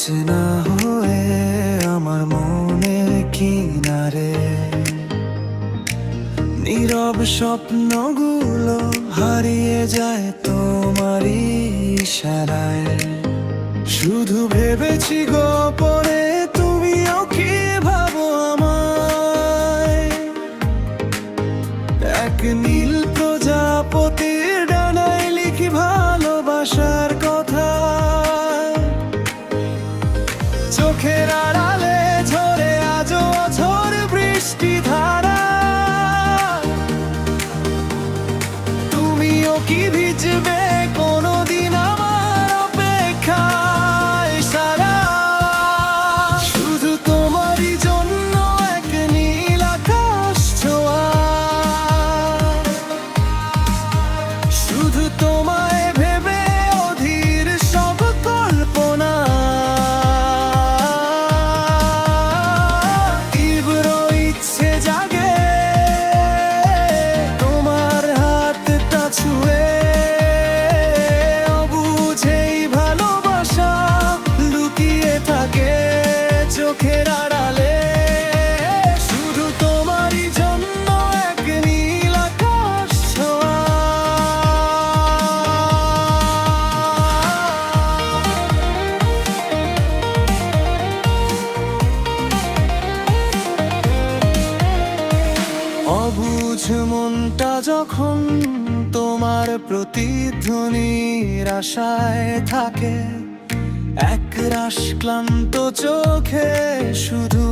অচেনা হয়ে আমার মনের কিনারে নীরব স্বপ্নগুলো হারিয়ে যায় তোমারই ইশারায়। শুধু ভেবেছি গোপনে তুমিও কি ভাবো আমায়। এক নীল প্রজাপতির ডানায় লিখি ভালোবাসার কথা, চোখের আড়ালে ঝরে আজও অঝোর বৃষ্টি ধারা। তুমিও কি ভিজবে কোনোদিন আমার অপেক্ষায় সারা। শুধু তোমারই জন্য এক নীল আকাশ ছোঁয়া, শুধু তোমায় ভেবে অধীর সব কল্পনা। তীব্র ইচ্ছে জাগে তোমার হাতটা ছুঁয়ে, অবুঝেই ভালোবাসা লুকিয়ে থাকে চোখের আড়ালে। শুধু তোমারই জন্য এক নীল আকাশ ছোঁয়া। অবুঝ মনটা যখন তোমার প্রতিধ্বনির আশায় থাকে, একরাশ ক্লান্ত চোখে শুধু